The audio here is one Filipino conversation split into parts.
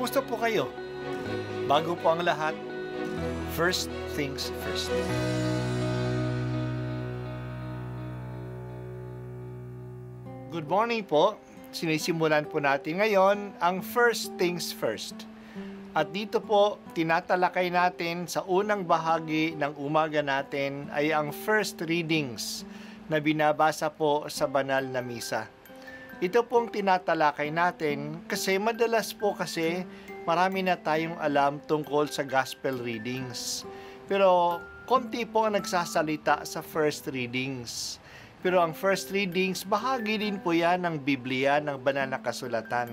Kumusta po kayo? Bago po ang lahat, first things first. Good morning po. Sinisimulan po natin ngayon ang first things first. At dito po, tinatalakay natin sa unang bahagi ng umaga natin ay ang first readings na binabasa po sa banal na misa. Ito pong tinatalakay natin kasi madalas po kasi marami na tayong alam tungkol sa gospel readings. Pero konti po ang nagsasalita sa first readings. Pero ang first readings, bahagi din po yan ng Biblia, ng banal na kasulatan.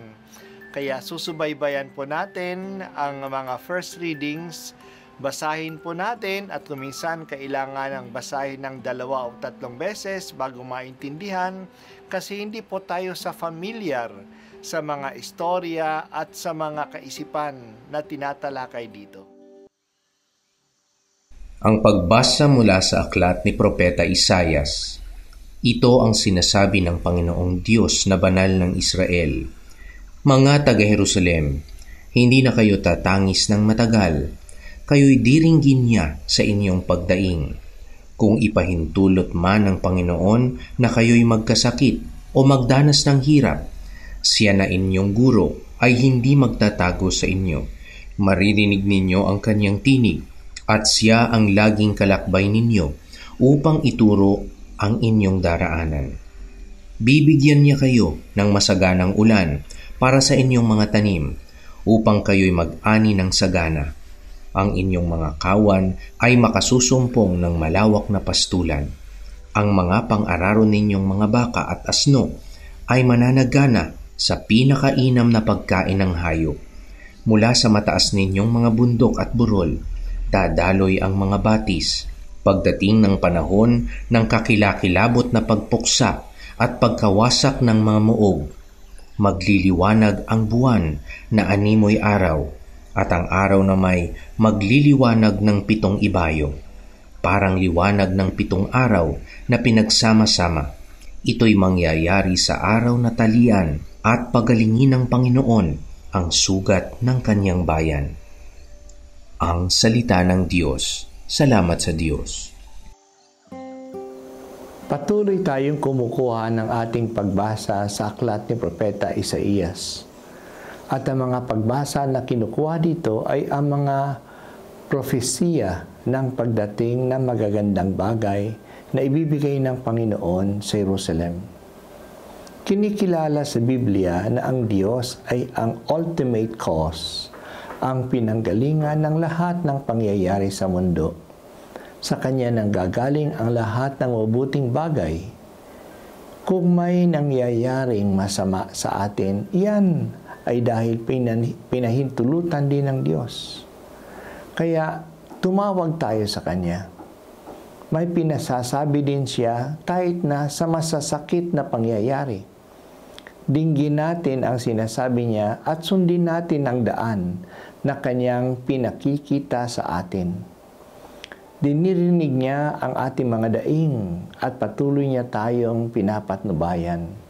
Kaya susubaybayan po natin ang mga first readings. Basahin po natin at kuminsan kailangan ng basahin ng 2 o 3 beses bago maintindihan kasi hindi po tayo familiar sa mga istorya at sa mga kaisipan na tinatalakay dito. Ang pagbasa mula sa aklat ni Propeta Isaias. Ito ang sinasabi ng Panginoong Diyos na banal ng Israel. Mga taga-Jerusalem, hindi na kayo tatangis ng matagal. Kayo'y diringgin niya sa inyong pagdaing. Kung ipahintulot man ng Panginoon na kayo'y magkasakit o magdanas ng hirap, siya na inyong guro ay hindi magtatago sa inyo. Maririnig ninyo ang kanyang tinig at siya ang laging kalakbay ninyo upang ituro ang inyong daraanan. Bibigyan niya kayo ng masaganang ulan para sa inyong mga tanim upang kayo'y mag-ani ng sagana. Ang inyong mga kawan ay makasusumpong ng malawak na pastulan. Ang mga pang-araro ninyong mga baka at asno ay mananagana sa pinakainam na pagkain ng hayop. Mula sa mataas ninyong mga bundok at burol, dadaloy ang mga batis. Pagdating ng panahon ng kakilakilabot na pagpuksa at pagkawasak ng mga muog, magliliwanag ang buwan na animoy araw, at ang araw na may magliliwanag ng 7 ibayo, parang liwanag ng 7 araw na pinagsama-sama. Ito'y mangyayari sa araw na talian at pagalingin ng Panginoon ang sugat ng kanyang bayan. Ang salita ng Diyos. Salamat sa Diyos. Patuloy tayong kumukuha ng ating pagbasa sa aklat ni Propeta Isaias. At ang mga pagbasa na kinukuha dito ay ang mga propesiya ng pagdating ng magagandang bagay na ibibigay ng Panginoon sa Jerusalem. Kinikilala sa Biblia na ang Diyos ay ang ultimate cause, ang pinanggalingan ng lahat ng pangyayari sa mundo. Sa Kanya nanggagaling ang lahat ng mabuting bagay. Kung may nangyayaring masama sa atin, yan ay dahil pinahintulutan din ng Diyos. Kaya tumawag tayo sa Kanya. May pinasasabi din siya kahit na sa masasakit na pangyayari. Dinggin natin ang sinasabi niya at sundin natin ang daan na Kanyang pinakikita sa atin. Dinirinig niya ang ating mga daing at patuloy niya tayong pinapatnubayan.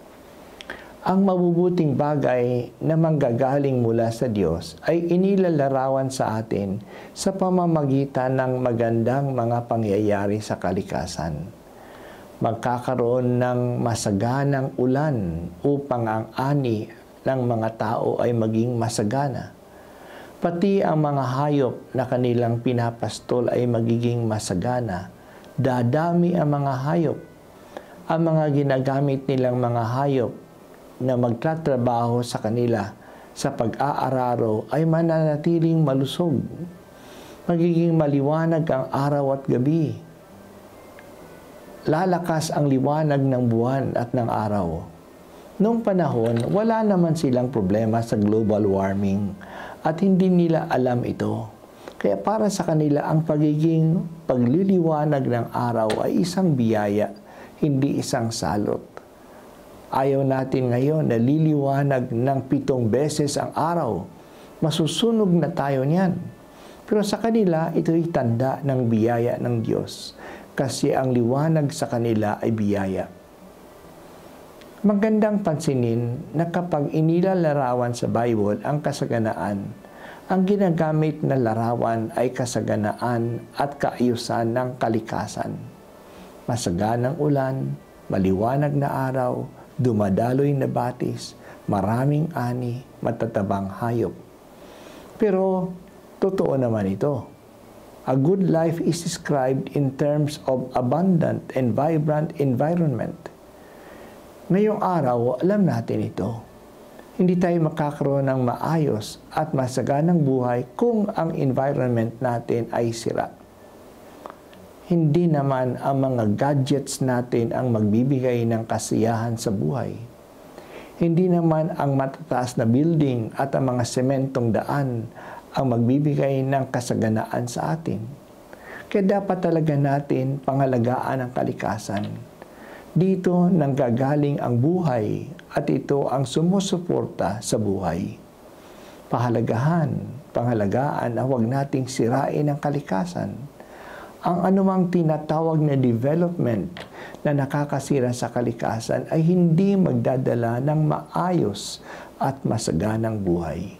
Ang mabubuting bagay na manggagaling mula sa Diyos ay inilalarawan sa atin sa pamamagitan ng magandang mga pangyayari sa kalikasan. Magkakaroon ng masaganang ulan upang ang ani ng mga tao ay maging masagana. Pati ang mga hayop na kanilang pinapastol ay magiging masagana. Dadami ang mga hayop. Ang mga ginagamit nilang mga hayop na magtatrabaho sa kanila sa pag-aararo ay mananatiling malusog. Magiging maliwanag ang araw at gabi. Lalakas ang liwanag ng buwan at ng araw. Noong panahon, wala naman silang problema sa global warming at hindi nila alam ito. Kaya para sa kanila, ang pagiging pagliliwanag ng araw ay isang biyaya, hindi isang salot. Ayaw natin ngayon na liliwanag ng 7 beses ang araw. Masusunog na tayo niyan. Pero sa kanila, ito'y tanda ng biyaya ng Diyos. Kasi ang liwanag sa kanila ay biyaya. Magandang pansinin na kapag inilalarawan sa Bible ang kasaganaan, ang ginagamit na larawan ay kasaganaan at kaayusan ng kalikasan. Masaganang ulan, maliwanag na araw, dumadaloy na batis, maraming ani, matatabang hayop. Pero totoo naman ito. A good life is described in terms of abundant and vibrant environment. Ngayong araw, alam natin ito. Hindi tayo makakaroon ng maayos at masaganang buhay kung ang environment natin ay sira. Hindi naman ang mga gadgets natin ang magbibigay ng kasiyahan sa buhay. Hindi naman ang matataas na building at ang mga sementong daan ang magbibigay ng kasaganaan sa atin. Kaya dapat talaga natin pangalagaan ang kalikasan. Dito nanggagaling ang buhay at ito ang sumusuporta sa buhay. Pangalagaan na huwag nating sirain ang kalikasan. Ang anumang tinatawag na development na nakakasira sa kalikasan ay hindi magdadala ng maayos at masaganang buhay.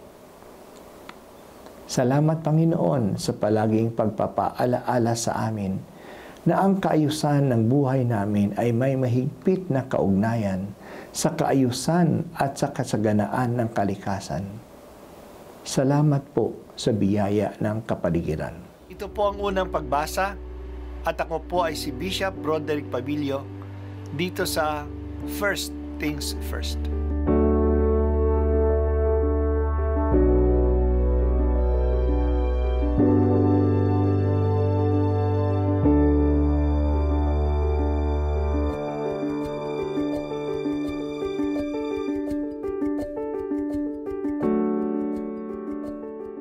Salamat Panginoon sa palaging pagpapaalaala sa amin na ang kaayusan ng buhay namin ay may mahigpit na kaugnayan sa kaayusan at sa kasaganaan ng kalikasan. Salamat po sa biyaya ng kapaligiran. Ito po ang unang pagbasa at ako po ay si Bishop Broderick Pabilio dito sa First Things First.